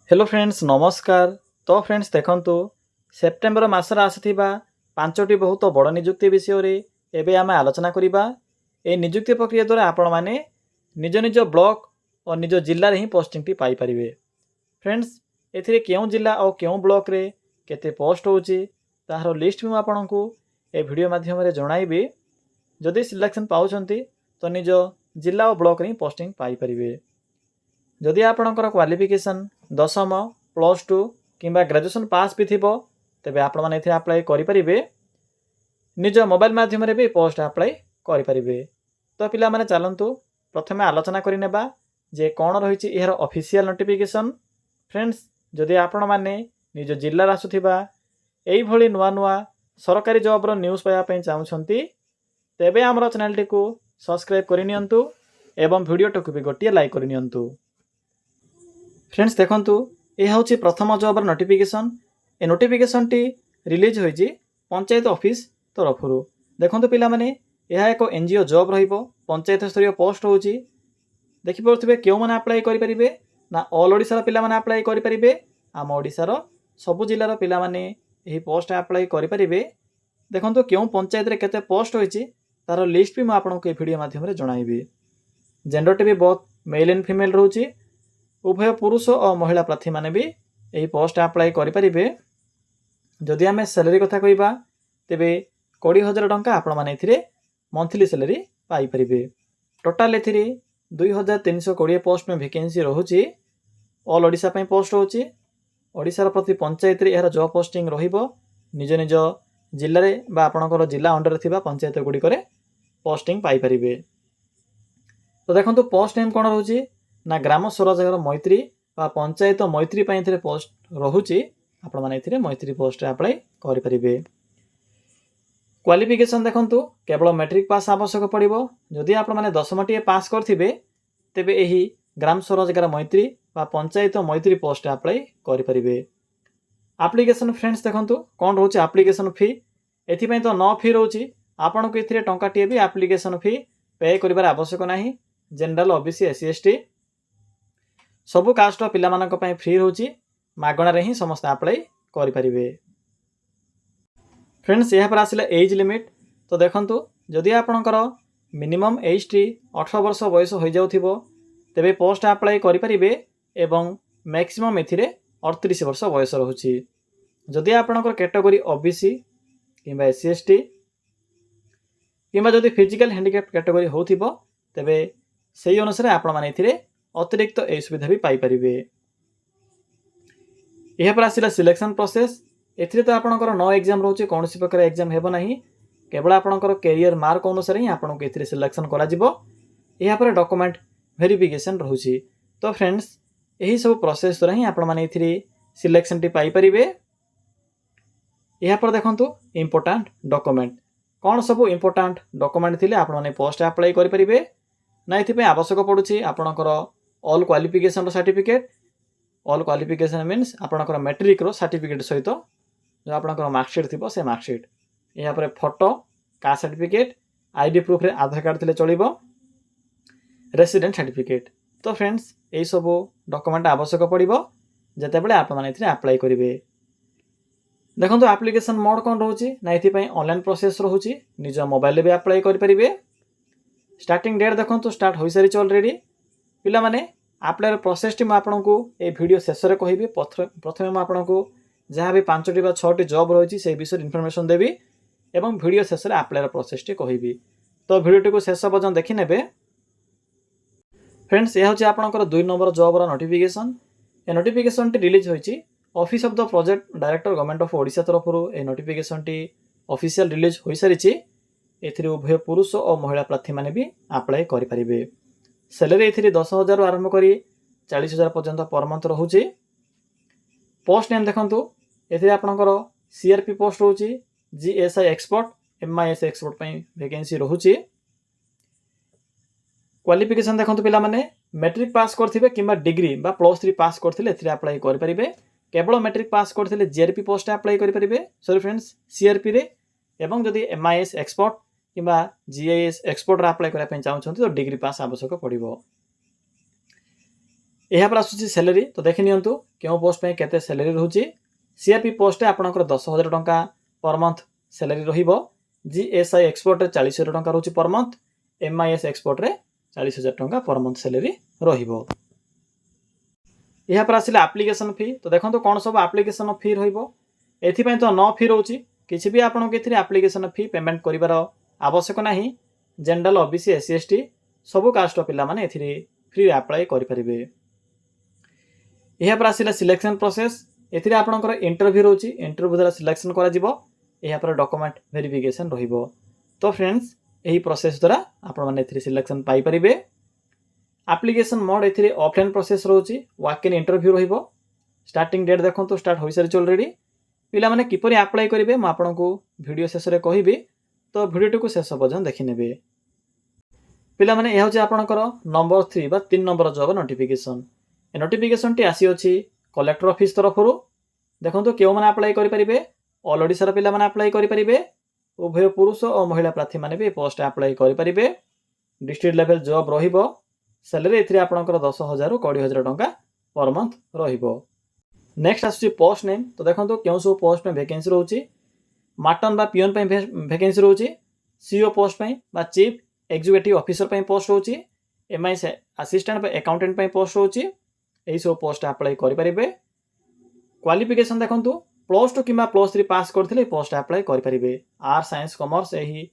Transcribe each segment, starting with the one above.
Hello friends नमस्कार। तो friends देखंतु सेप्टेम्बर मासर आसीथिबा पांचटी बहुत बड़ नियुक्ति विषय रे एबे आमे आलोचना करिबा। ए नियुक्ति प्रक्रिया द्वारा आपण माने निज निज ब्लॉक और निज जिल्ला रे ही पोस्टिंग टी पाई परिबे। फ्रेंड्स एथिरे केउ जिल्ला और केउ ब्लॉक रे केते पोस्ट होउची ताहार लिस्ट भी आपनकु ए वीडियो माध्यम रे जणाइबे। जदि सिलेक्शन पाउछंती तो निज जिल्ला और ब्लॉक रे पोस्टिंग पाई परिबे। जदि आपणकर क्वालिफिकेशन दशम प्लस टू किंबा ग्रेजुएशन पास भी थी तेबे आपण माने एथे अप्लाई करि परिबे। निज मोबाइल माध्यम रे भी पोस्ट अप्लाई करि परिबे। तो पिला माने चलंतु प्रथमे आलोचना करि नेबा जे कोन रहिछि एहर ऑफिशियल नोटिफिकेशन। फ्रेंड्स जदि आपण माने निज जिल्ला रा आसुथिबा एई भली नुवा नुवा सरकारी जॉब रो न्यूज़ पाया पई चाहुछंती तेबे हमर चैनल टी को सब्सक्राइब करि नियंतु एवं वीडियो टकु भी गोटिए लाइक करि नियंतु। फ्रेंड्स देखंतु यह हूँ प्रथम जॉब नोटिफिकेशन। ए नोटिफिकेशन टी रिलीज होइछि पंचायत ऑफिस तरफ। देखंतु पिला माने यह एक एनजीओ जॉब रहिबो। पंचायत स्तरीय पोस्ट होउछि देखि पड़थिबे केउ माने अप्लाई करि परिबे ना ऑल ओडिसा रा पिला माने अप्लाई करि परिबे। आम ओडिसा रो सब जिल्ला रो पिला माने एही पोस्ट अप्लाई करि परिबे। देखंतु केउ पंचायत रे केते पोस्ट होइछि तार लिस्ट भी म आपनको ए वीडियो माध्यम रे जणाइबे। जेंडर टी भी बहुत मेल एंड फीमेल रहउछि। उभय पुरुष और महिला प्रार्थी माने भी यही पोस्ट अप्लाई करि परिबे। जदि आमे सैलरी कथा कहिबा तेबे 20,000 टंका आपण माने एथिरे मंथली सैलरी पाई परिबे। टोटल एथिरे 2,320 पोस्ट में वैकेंसी रहउछि। ऑल ओडिसा पई पोस्ट होउछि। ओडिसा रो प्रति पंचायत रे एहर जॉब पोस्टिंग रहिबो। निज निज जिल्ला रे बा आपणकर जिल्ला अंडर रे थिबा पंचायत गुडी करे पोस्टिंग पाई परिबे। तो देखंतु पोस्ट नेम कोन रहउछि ना ग्राम स्वराज्य मैत्री बा पंचायत मैत्री पई एथिरे पोस्ट रहउछि। आपण माने एथिरे मैत्री पोस्ट अप्लाई करि परिबे। क्वालिफिकेशन देखंतु केवल मैट्रिक पास आवश्यक पड़िबो। जदि आपण माने दशमटी पास करथिबे तेबे एही ग्राम स्वराज्य मैत्री बा पंचायत मैत्री पोस्ट अप्लाई करि परिबे। एप्लीकेशन फ्रेंड्स देखंतु कोन रहउछि एप्लीकेशन फी। एथि पई तो नो फी रहउछि। आपण को एथिरे टंकाटी भी एप्लीकेशन फी पे करिबार आवश्यक नाही। जनरल ओबीसी एससी एसटी सबु कास्ट पिला मानक पई फ्री रहउछि। मागणा रे ही समस्त अप्लाई करि परिबे। फ्रेंड्स यह पर आसिला एज लिमिट। तो देखंतु जदि आपणकर मिनिमम एज टी 18 वर्ष बयस होई जाउथिबो तेबे पोस्ट अप्लाई करि परिबे एवं मैक्सिमम एथिरे 38 वर्ष बयस रहउछि। जदि आपणकर कैटेगरी ओबीसी किंबा एससी एसटी किंबा जदि फिजिकल हैंडिकैप कैटेगरी होथिबो तेबे सेही अनुसार आपण माने एथिरे अतिरिक्त ए सुविधा भी पाई परिबे। यह पर आसिला सिलेक्शन प्रोसेस। एथिरे तो आपणकर नो एग्जाम रहउछि। कोनोसी प्रकार एग्जाम हेबो नाही। केवल आपणकर कैरियर मार्क अनुसार ही आपनको एथिरे सिलेक्शन करा जिवो। यहा पर डॉक्यूमेंट वेरिफिकेशन रहउछि। तो फ्रेंड्स एही सब प्रोसेस द्वारा ही आपण माने एथिरे सिलेक्शन टी पाई परिबे। यहा पर देखंतु इंपोर्टेंट डॉक्यूमेंट कोन सब इंपोर्टेंट डॉक्यूमेंट थिले आपण माने पोस्ट अप्लाई करि परिबे ना। एथि पे आवश्यक पडुछि आपणकर ऑल क्वालिफिकेशन रो सर्टिफिकेट। ऑल क्वालिफिकेशन मीन्स आपणकर मैट्रिक रो सर्टिफिकेट सहित जो आपणकर मार्कशीट थिबो से मार्कशीट। यहा पर photo caste certificate ID proof रे आधार कार्ड थिले चलिबो। Resident certificate. तो फ्रेंड्स एई सब डॉक्यूमेंट आवश्यक पड़िबो जते बेले आपण माने इथरे अप्लाई करिवे। देखंतु एप्लीकेशन मोड कोन रहउछि ना एथि पई ऑनलाइन प्रोसेस रहउछि। निज मोबाइल रे भी अप्लाई करि परिबे। स्टार्टिंग डेट देखंतु स्टार्ट होई सारिछ ऑलरेडी। पिला माने अप्लाई प्रोसेस टी म आपनको ए वीडियो शेष रे कहिबे। प्रथमे म आपनको जहाँ भी 5टी बा 6टी जॉब रहिछि से विषय इन्फॉर्मेशन देबी एवं वीडियो शेष रे अप्लाई प्रोसेस टी कहिबी। तो वीडियो टी को शेष पर्यंत देखि नेबे। फ्रेंड्स यह होछि आपनकर 2 नंबर जॉब रा नोटिफिकेशन। ए नोटिफिकेशन टी रिलीज होइछि office of the project director government of Odisha तरफ रु। ए नोटिफिकेशन टी ऑफिशियल रिलीज होई सारिछि। एथिरे उभय पुरुष और महिला प्रार्थी माने भी अप्लाई करि परिबे। सैलरी एथिरे 10,000 आरंभ करी 40,000 पर्यंत पर मंथ रहउछि। पोस्ट नेम देखंतु एथिरे आपनकर सीआरपी पोस्ट रहउछि। जीएसआई एक्सपर्ट एमआईएस एक्सपर्ट पई वैकेंसी रहउछि। क्वालिफिकेशन देखंतु पिला माने मैट्रिक पास करथिबे किंबा डिग्री बा +3 पास करथिले एथिरे अप्लाई करि परिबे। केवल मैट्रिक पास करथिले जीआरपी पोस्ट अप्लाई करि परिबे। सॉरी फ्रेंड्स सीआरपी रे एवं जदि एमआईएस एक्सपर्ट किंबा जीआईएस एक्सपर्ट रा अप्लाई करा पई चाहउछंती तो डिग्री पास आवश्यक पड़िबो। यहाँ पर आसूची सैलरी तो देखि नियंतु क्यों पोस्ट पे केते सैलरी रहउची सीआरपी पोस्ट आपनकर 10,000 टंका पर मंथ सैलरी रहिबो जीएसआई एक्सपोर्ट रे 40,000 टंका रहउची पर मंथ एमआईएस एक्सपोर्ट रे 40,000 टंका पर मंथ सैलरी रहिबो। यहाँ पर आसिले एप्लिकेशन फी तो देखंतु कोन सब एप्लिकेशन फी रहिबो एथि पय तो न फी रहउची किछि भी आपन के एप्लिकेशन फी पेमेंट करिवार आवश्यक नाही। जनरल ओबीसी एससी एसटी सबु कास्ट पिला माने एथि फ्री अप्लाई करि परिबे। यहाँ पर आसिला सिलेक्शन प्रोसेस एथि आपनकर इंटरव्यू रहउची इंटरव्यू द्वारा सिलेक्शन करा जिवो। यहाँ पर डॉक्यूमेंट वेरिफिकेशन रहिबो। तो फ्रेंड्स एही प्रोसेस द्वारा आपण माने एथि सिलेक्शन पाई परिबे। एप्लिकेशन मोड एथि ऑफलाइन प्रोसेस रहउची वॉक इन इंटरव्यू रहिबो। स्टार्टिंग डेट देखंतु स्टार्ट होई सारी ऑलरेडी पिला माने किपरि अप्लाई करिवे म आपनको वीडियो शेष रे कहिबी तो वीडियो को शेष पर्यंत देखि नेबे। पिला माने एहा होची आपनकर नंबर 3 बा 3 नंबर जॉब नोटिफिकेशन ए नोटिफिकेशन टी आसी अछि कलेक्टर ऑफिस तरफरु देखंतु केउ माने अप्लाई करि परिबे ऑल ओडिसा रा पिला माने अप्लाई करि परिबे उभय पुरुष और महिला प्रार्थी माने भी पोस्ट अप्लाई करि परिबे। डिस्ट्रिक्ट लेवल जॉब रहिबो सैलरी एथि आपनकर 10,000 रु 20,000 टंका पर मंथ रहिबो। नेक्स्ट आसी पोस्ट नेम तो देखंतु केउ सब पोस्ट में वैकेंसी रहउची मार्टन बा पियन पे वैकेंसी रहउची सीईओ पोस्ट पे बा चीफ एग्जीक्यूटिव ऑफिसर पे पोस्ट रहउची एमआईएस असिस्टेंट बा अकाउंटेंट पे पोस्ट रहउची एही सब पोस्ट अप्लाई करि परिबे। क्वालिफिकेशन देखंतु +2 किबा +3 पास करथिले पोस्ट अप्लाई करि परिबे। आर्ट साइंस कॉमर्स एही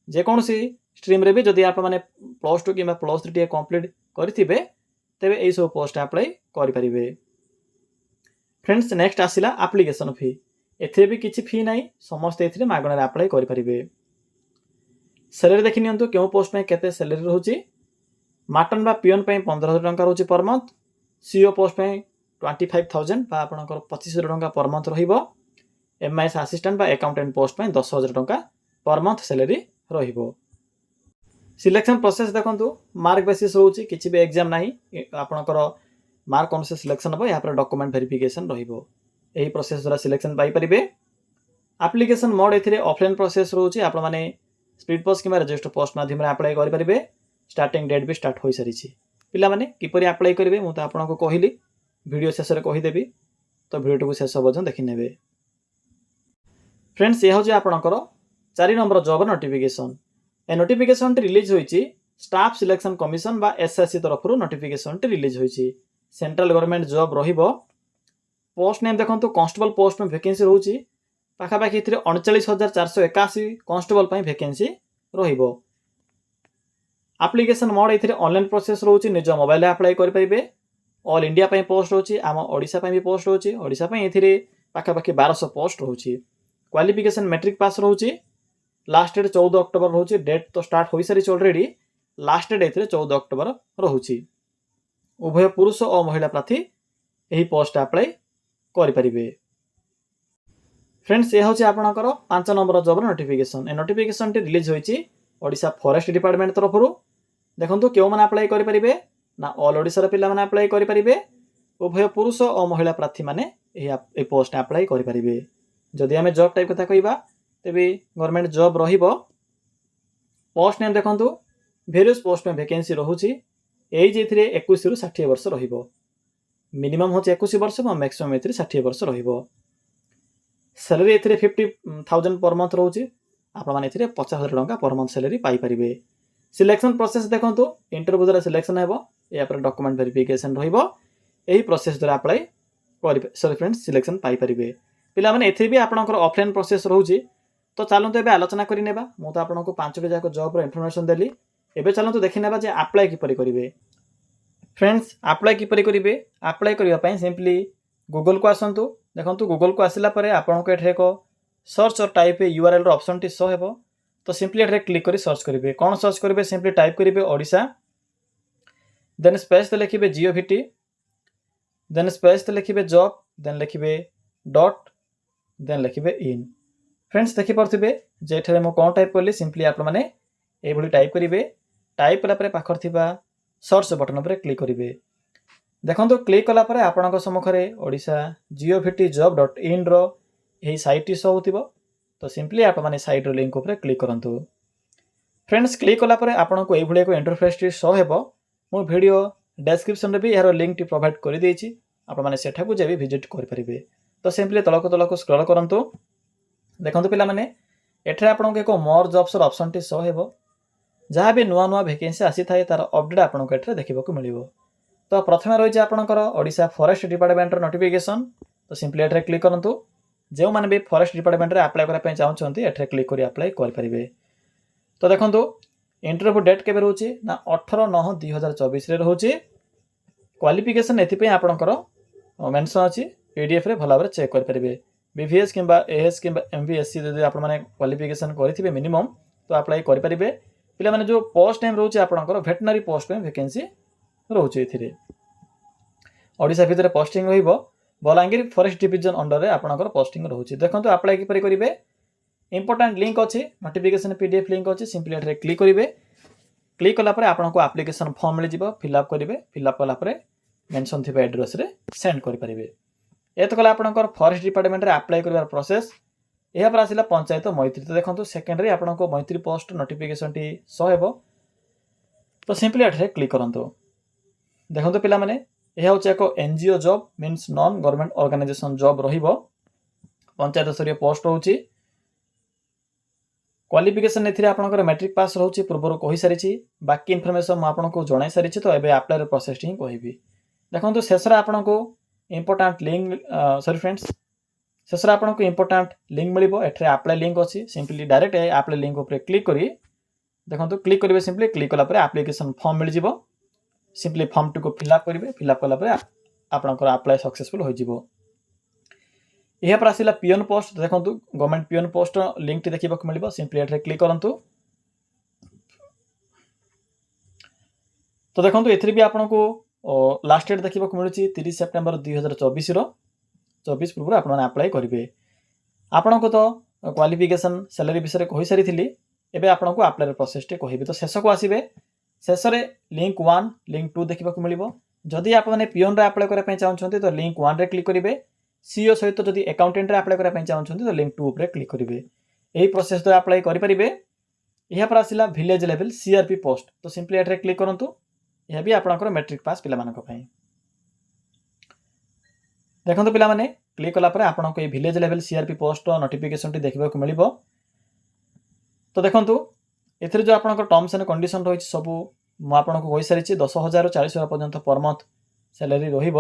जे कोनसी स्ट्रीम रे भी जदि आप माने +2 किबा +3 टी कंप्लीट करथिबे तबे एही सब पोस्ट अप्लाई करि परिबे। फ्रेंड्स नेक्स्ट आसिला एप्लिकेशन फी एथे भी किछि फी नाही समस्त एथे मागणा अप्लाई करि परिबे। सैलरी देखि नियंतु केउ पोस्ट में केते सैलरी रहउची मार्टन बा पियन पे 15,000 टंका रहउची पर मंथ सीईओ पोस्ट पे 25,000 बा आपनकर 25,000 टंका पर मंथ रहिबो। एमआईएस असिस्टेंट बा अकाउंटेंट पोस्ट पे 10,000 टंका पर मंथ सैलरी रहिबो। सिलेक्शन प्रोसेस देखंतु मार्क बेसिस रहउची किछि भी एग्जाम नाही आपनकर मार्क अनुसार सिलेक्शन हो यहाँ पर डॉक्यूमेंट वेरिफिकेशन रहिबो। एही प्रोसेस द्वारा सिलेक्शन पाई परिबे। एप्लिकेशन मोड एथिरे ऑफलाइन प्रोसेस रहउची आपण माने स्पीड पोस्ट किबा रजिस्टर पोस्ट माध्यम रे अप्लाई करि परिबे। स्टार्टिंग डेट भी स्टार्ट होई सारिछि पिला माने किपरि अप्लाई करिवे मु त आपनको कहिली वीडियो शेष रे कहि देबी तो वीडियो को शेष पर्यंत देखि नेबे। फ्रेंड्स ये होची आपनकर 4 नंबर जॉब नोटिफिकेशन ए नोटिफिकेशन टी रिलीज होईची स्टाफ सिलेक्शन कमिशन बा एसएससी तरफरु नोटिफिकेशन टी रिलीज होईची सेंट्रल गवर्नमेंट जॉब रहिबो। पोस्ट नेम देखंतु कांस्टेबल पोस्ट में वैकेंसी रहउची पाखापाखि इथिरे 39,481 कांस्टेबल पई वैकेंसी रहिबो। एप्लिकेशन मोड इथिरे ऑनलाइन प्रोसेस रहउची निज मोबाइल अप्लाई करि परिबे। ऑल इंडिया पई पोस्ट रहउची आम ओडिसा पई भी पोस्ट रहउची ओडिसा पई इथिरे पाखापाखि 1200 पोस्ट रहउची। क्वालिफिकेशन मैट्रिक पास रहउची लास्ट डेट 14 अक्टोबर रहउची डेट तो स्टार्ट होई सारी ऑलरेडी लास्ट डेट इथिरे 14 अक्टोबर रहउची। उभय पुरुष और महिला प्रार्थी एही पोस्ट अप्लाई करि परिबे। फ्रेंड्स ये होची आपनकर 5 नंबर जॉब नोटिफिकेशन ए नोटिफिकेशन टी रिलीज होईची ओडिसा फॉरेस्ट डिपार्टमेंट तरफरु देखंतु केउ माने अप्लाई करि परिबे ना ऑल ओडिसा रे पिला माने अप्लाई करि परिबे उभय पुरुष और महिला प्रार्थी माने एही पोस्ट अप्लाई करि परिबे। जदि हमें जॉब टाइप कथा कहिबा तबे गवर्नमेंट जॉब रहिबो। पोस्ट नेम देखंतु वेरियस पोस्ट में वैकेंसी रहउची एज एथिरे 21 रु 60 वर्ष रहिबो। मिनिमम होची 21 वर्ष और मैक्सिमम एथिरे 60 वर्ष रहिबो। सैलरी एथिरे 50,000 पर मंथ रहउची आपण माने एथिरे 50,000 टंका पर मंथ सैलरी पाई परिबे। सिलेक्शन प्रोसेस देखंतु इंटरव्यू द्वारा सिलेक्शन हेबो या पर डॉक्यूमेंट वेरिफिकेशन रहिबो एही प्रोसेस द्वारा अप्लाई करिबे सॉरी फ्रेंड्स सिलेक्शन पाई परिबे। पिला माने एथिरे भी आपनकर ऑफलाइन प्रोसेस रहउची तो चलंतु एबे आलोचना करि नेबा मु तो आपनको 5 टी जाको जॉब रो इन्फॉर्मेशन देली एबे चलंतु देखि नेबा जे अप्लाई किपरि करिवे। फ्रेंड्स अप्लाई किपरि करिवे अप्लाई करिवा पई सिंपली गूगल को आसंतु देखंतु गूगल को आसिला परे आपनको एठे को सर्च और टाइप यूआरएल रो ऑप्शन टी शो हेबो तो सिंपली एठे क्लिक करी सर्च करिवे कोन सर्च करिवे सिंपली टाइप करिवे ओडिसा देन स्पेस ते लिखिबे जीओवीटी देन स्पेस ते लिखिबे जॉब देन लिखिबे डॉट देन लिखिबे इन। फ्रेंड्स देखि परथिबे जे एठे मो कोन टाइप करली सिंपली आप माने ए भली टाइप करिवे टाइप कला परे पाखर थिबा सर्च बटन पर क्लिक करिवे देखंतु क्लिक कला परे आपनक सम्मुखरे ओडिसा जीओवीटी job.in रो एही साइट टी शो होतिबो तो सिंपली आप माने साइट रो लिंक ऊपर क्लिक करंतु। फ्रेंड्स क्लिक कला परे आपनको एही भली को इंटरफेस टी शो हेबो मो वीडियो ଡେସ୍କ୍ରିପ୍ସନ୍ରେ ବି ଏହାର ଲିଙ୍କ୍ଟି ପ୍ରୋଭାଇଡ଼ କରିଦେଇଛି, ଆପଣମାନେ ସେଠାକୁ ଯାଇ ଭିଜିଟ୍ କରିପାରିବେ। ତ ସିମ୍ପଲି ତଳକୁ ସ୍କ୍ରଲ୍ କରନ୍ତୁ। ଦେଖନ୍ତୁ ପିଲାମାନେ, ଏଠାରେ ଆପଣଙ୍କୁ ଏକ ମୋର୍ ଜବ୍ସର ଅପସନ୍ଟି ଶୋ ହେବ। ଯାହା ବି ନୂଆ ଭେକେନ୍ସି ଆସିଥାଏ ତାର ଅପଡେଟ୍ ଆପଣଙ୍କୁ ଏଠାରେ ଦେଖିବାକୁ ମିଳିବ। ତ ପ୍ରଥମେ ରହିଛି ଆପଣଙ୍କର ଓଡ଼ିଶା ଫରେଷ୍ଟ ଡିପାର୍ଟମେଣ୍ଟର ନୋଟିଫିକେସନ୍। ତ ସିମ୍ପଲି ଏଠାରେ କ୍ଲିକ୍ କରନ୍ତୁ। ଯେଉଁମାନେ ବି ଫରେଷ୍ଟ ଡିପାର୍ଟମେଣ୍ଟରେ ଆପ୍ଲାଏ କରିବା ପାଇଁ ଚାହୁଁଛନ୍ତି ଏଠାରେ କ୍ଲିକ୍ କରି ଆପ୍ଲାଏ କରିପାରିବେ। ତ ଦେଖନ୍ତୁ ଇଣ୍ଟରଭ୍ୟୁ ଡେଟ୍ କେବେ ରହୁଛି ନା 18/9/2024 ରହୁଛି। କ୍ୱାଲିଫିକେସନ୍ ଏଥିପାଇଁ ଆପଣଙ୍କର ମେନ୍ସନ୍ ଅଛି, PDFରେ ଭଲ ଭାବରେ ଚେକ୍ କରିପାରିବେ। BVS କିମ୍ବା AS କିମ୍ବା MVSC ଯଦି ଆପଣମାନେ କ୍ୱାଲିଫିକେସନ୍ କରିଥିବେ ମିନିମମ୍ ତ ଆପ୍ଲାଏ କରିପାରିବେ। ପିଲାମାନେ ଯେଉଁ ପୋଷ୍ଟ ନେମ୍ ରହୁଛି ଆପଣଙ୍କର ଭେଟନାରୀ ପୋଷ୍ଟ ପାଇଁ ଭେକେନ୍ସି ରହୁଛି। ଏଥିରେ ଓଡ଼ିଶା ଭିତରେ ପୋଷ୍ଟିଂ ରହିବ। ବଲାଙ୍ଗୀର ଫରେଷ୍ଟ ଡିଭିଜନ ଅଣ୍ଡରରେ ଆପଣଙ୍କର ପୋଷ୍ଟିଂ ରହୁଛି। ଦେଖନ୍ତୁ ଆପ୍ଲାଏ କିପରି କରିବେ। ଇମ୍ପୋର୍ଟାଣ୍ଟ ଲିଙ୍କ୍ ଅଛି, ନୋଟିଫିକେସନ୍ PDF ଲିଙ୍କ୍ ଅଛି। ସିମ୍ପଲି ଏଠାରେ କ୍ଲିକ୍ କରିବେ। କ୍ଲିକ୍ କଲା ପରେ ଆପଣଙ୍କୁ ଆପ୍ଲିକେସନ୍ ଫର୍ମ ମିଳିଯିବ, ଫିଲ୍ଅପ୍ କରିବେ। ଫିଲ୍ଅପ୍ କଲା ପରେ ମେନ୍ସନ୍ ଥିବା ଆଡ୍ରେସ୍ରେ ସେଣ୍ଡ କରିପାରିବେ। ଏତ କଲା ଆପଣଙ୍କର ଫରେଷ୍ଟ ଡିପାର୍ଟମେଣ୍ଟରେ ଆପ୍ଲାଏ କରିବାର ପ୍ରୋସେସ୍। ଏହାପରେ ଆସିଲା ପଞ୍ଚାୟତ ମୈତ୍ରୀ। ତ ଦେଖନ୍ତୁ ସେକେଣ୍ଡରେ ଆପଣଙ୍କୁ ମୈତ୍ରୀ ପୋଷ୍ଟ ନୋଟିଫିକେସନ୍ଟି ଶୋ ହେବ। ତ ସିମ୍ପଲି ଏଠାରେ କ୍ଲିକ୍ କରନ୍ତୁ। ଦେଖନ୍ତୁ ପିଲାମାନେ, ଏହା ହେଉଛି ଏକ NGO job, means non government organisation job ରହିବ। ପଞ୍ଚାୟତ ସ୍ତରୀୟ ପୋଷ୍ଟ ରହୁଛି। କ୍ୱାଲିଫିକେସନ୍ ଏଥିରେ ଆପଣଙ୍କର ମ୍ୟାଟ୍ରିକ୍ ପାସ୍ ରହୁଛି, ପୂର୍ବରୁ କହିସାରିଛି। ବାକି ଇନଫର୍ମେସନ୍ ମୁଁ ଆପଣଙ୍କୁ ଜଣାଇ ସାରିଛି। ତ ଏବେ ଆପ୍ଲାଏର ପ୍ରୋସେସ୍ଟି ହିଁ କହିବି। ଦେଖନ୍ତୁ ଶେଷରେ ଆପଣଙ୍କୁ ଇମ୍ପୋର୍ଟାଣ୍ଟ ଲିଙ୍କ୍ ଶେଷରେ ଆପଣଙ୍କୁ ଇମ୍ପୋର୍ଟାଣ୍ଟ ଲିଙ୍କ୍ ମିଳିବ। ଏଠାରେ ଆପ୍ଲାଏ ଲିଙ୍କ୍ ଅଛି। ସିମ୍ପଲି ଡାଇରେକ୍ଟ ଆପ୍ଲାଏ ଲିଙ୍କ୍ ଉପରେ କ୍ଲିକ୍ କରି ଦେଖନ୍ତୁ କ୍ଲିକ୍ କରିବେ। ସିମ୍ପଲି କ୍ଲିକ୍ କଲା ପରେ ଆପ୍ଲିକେସନ୍ ଫର୍ମ ମିଳିଯିବ। ସିମ୍ପଲି ଫର୍ମଟିକୁ ଫିଲ୍ଅପ୍ କରିବେ। ଫିଲ୍ଅପ୍ କଲା ପରେ ଆପଣଙ୍କର ଆପ୍ଲାଏ ସକ୍ସେସଫୁଲ୍ ହୋଇଯିବ। ଏହାପରେ ଆସିଲା ପିଅନ୍ ପୋଷ୍ଟ। ଦେଖନ୍ତୁ ଗଭର୍ଣ୍ଣମେଣ୍ଟ ପିଅନ୍ ପୋଷ୍ଟର ଲିଙ୍କ୍ଟି ଦେଖିବାକୁ ମିଳିବ। ସିମ୍ପଲି ଏଠାରେ କ୍ଲିକ୍ କରନ୍ତୁ। ତ ଦେଖନ୍ତୁ ଏଥିରେ ବି ଆପଣଙ୍କୁ ଲାଷ୍ଟ ଡେଟ୍ ଦେଖିବାକୁ ମିଳୁଛି 30 ସେପ୍ଟେମ୍ବର 2024 ପୂର୍ବରୁ ଆପଣମାନେ ଆପ୍ଲାଏ କରିବେ। ଆପଣଙ୍କୁ ତ କ୍ୱାଲିଫିକେସନ୍ ସାଲାରୀ ବିଷୟରେ କହିସାରିଥିଲି। ଏବେ ଆପଣଙ୍କୁ ଆପ୍ଲାଏର ପ୍ରୋସେସ୍ଟି କହିବି। ତ ଶେଷକୁ ଆସିବେ। ଶେଷରେ ଲିଙ୍କ୍ 1 ଲିଙ୍କ୍ 2 ଦେଖିବାକୁ ମିଳିବ। ଯଦି ଆପଣମାନେ ପିଅନ୍ରେ ଆପ୍ଲାଏ କରିବା ପାଇଁ ଚାହୁଁଛନ୍ତି ତ ଲିଙ୍କ୍ 1ରେ କ୍ଲିକ୍ କରିବେ। CEO ସହିତ ଯଦି ଆକାଉଣ୍ଟାଣ୍ଟରେ ଆପ୍ଲାଏ କରିବା ପାଇଁ ଚାହୁଁଛନ୍ତି ତ ଲିଙ୍କ୍ 2 ଉପରେ କ୍ଲିକ୍ କରିବେ। ଏହି ପ୍ରୋସେସ୍ ଦ୍ୱାରା ଆପ୍ଲାଏ କରିପାରିବେ। ଏହାପରେ ଆସିଲା ଭିଲେଜ୍ ଲେଭେଲ୍ CRP ପୋଷ୍ଟ। ତ ସିମ୍ପଲି ଏଠାରେ କ୍ଲିକ୍ କରନ୍ତୁ। ଏହା ବି ଆପଣଙ୍କର ମ୍ୟାଟ୍ରିକ୍ ପାସ୍ ପିଲାମାନଙ୍କ ପାଇଁ। ଦେଖନ୍ତୁ ପିଲାମାନେ, କ୍ଲିକ୍ କଲା ପରେ ଆପଣଙ୍କୁ ଏହି ଭିଲେଜ୍ ଲେଭେଲ୍ CRP ପୋଷ୍ଟର ନୋଟିଫିକେସନ୍ଟି ଦେଖିବାକୁ ମିଳିବ। ତ ଦେଖନ୍ତୁ ଏଥିରେ ଯେଉଁ ଆପଣଙ୍କର ଟର୍ମସ୍ ଆଣ୍ଡ କଣ୍ଡିସନ୍ ରହିଛି ସବୁ ମୁଁ ଆପଣଙ୍କୁ କହିସାରିଛି। 10,000ରୁ 40,000 ପର୍ଯ୍ୟନ୍ତ ପର୍ ମନ୍ଥ ସାଲାରୀ ରହିବ।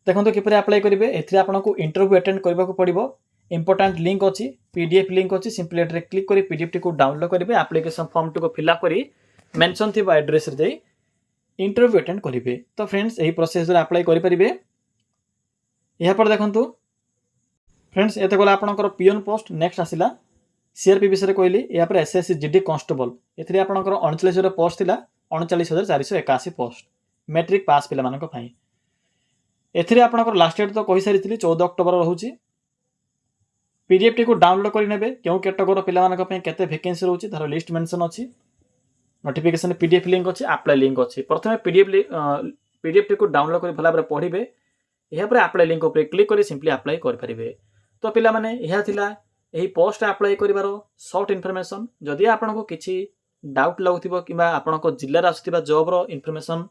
ଦେଖନ୍ତୁ କିପରି ଆପ୍ଲାଏ କରିବେ। ଏଥିରେ ଆପଣଙ୍କୁ ଇଣ୍ଟରଭ୍ୟୁ ଆଟେଣ୍ଡ କରିବାକୁ ପଡ଼ିବ। ଇମ୍ପୋର୍ଟାଣ୍ଟ ଲିଙ୍କ୍ ଅଛି, PDF ଲିଙ୍କ୍ ଅଛି। ସିମ୍ପଲି ଏଠାରେ କ୍ଲିକ୍ କରି PDFଟିକୁ ଡାଉନଲୋଡ୍ କରିବେ। ଆପ୍ଲିକେସନ୍ ଫର୍ମଟିକୁ ଫିଲ୍ଅପ୍ କରି ମେନ୍ସନ୍ ଥିବା ଆଡ୍ରେସ୍ରେ ଯାଇ ଇଣ୍ଟରଭ୍ୟୁ ଆଟେଣ୍ଡ କରିବେ। ତ ଫ୍ରେଣ୍ଡସ୍ ଏହି ପ୍ରୋସେସ୍ ଦ୍ୱାରା ଆପ୍ଲାଏ କରିପାରିବେ। ଏହାପରେ ଦେଖନ୍ତୁ ଫ୍ରେଣ୍ଡସ୍, ଏତେ ଗଲା ଆପଣଙ୍କର ପିଅନ୍ ପୋଷ୍ଟ। ନେକ୍ସଟ ଆସିଲା CRP ବିଷୟରେ କହିଲି। ଏହାପରେ SSC GD କନଷ୍ଟେବଲ୍। ଏଥିରେ ଆପଣଙ୍କର 39,000 ପୋଷ୍ଟ ଥିଲା, 39,481 ପୋଷ୍ଟ ମ୍ୟାଟ୍ରିକ୍ ପାସ୍ ପିଲାମାନଙ୍କ ପାଇଁ। ଏଥିରେ ଆପଣଙ୍କର ଲାଷ୍ଟ ଡେଟ୍ ତ କହିସାରିଥିଲି 14 ଅକ୍ଟୋବର ରହୁଛି। PDFଟିକୁ ଡାଉନଲୋଡ୍ କରି ନେବେ। କେଉଁ କ୍ୟାଟେଗୋରିର ପିଲାମାନଙ୍କ ପାଇଁ କେତେ ଭେକେନ୍ସି ରହୁଛି ତାର ଲିଷ୍ଟ ମେନ୍ସନ୍ ଅଛି। ନୋଟିଫିକେସନ୍ PDF ଲିଙ୍କ୍ ଅଛି, ଆପ୍ଲାଏ ଲିଙ୍କ୍ ଅଛି। ପ୍ରଥମେ PDFଟିକୁ ଡାଉନଲୋଡ୍ କରି ଭଲ ଭାବରେ ପଢ଼ିବେ। ଏହାପରେ ଆପ୍ଲାଏ ଲିଙ୍କ୍ ଉପରେ କ୍ଲିକ୍ କରି ସିମ୍ପଲି ଆପ୍ଲାଏ କରିପାରିବେ। ତ ପିଲାମାନେ, ଏହା ଥିଲା ଏହି ପୋଷ୍ଟ ଆପ୍ଲାଏ କରିବାର ସର୍ଟ ଇନଫର୍ମେସନ୍। ଯଦି ଆପଣଙ୍କୁ କିଛି ଡାଉଟ୍ ଲାଗୁଥିବ କିମ୍ବା ଆପଣଙ୍କ ଜିଲ୍ଲାରେ ଆସୁଥିବା ଜବ୍ର ଇନଫର୍ମେସନ୍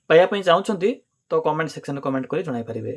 ପାଇବା ପାଇଁ ଚାହୁଁଛନ୍ତି ତ କମେଣ୍ଟ ସେକ୍ସନରେ କମେଣ୍ଟ କରି ଜଣାଇପାରିବେ।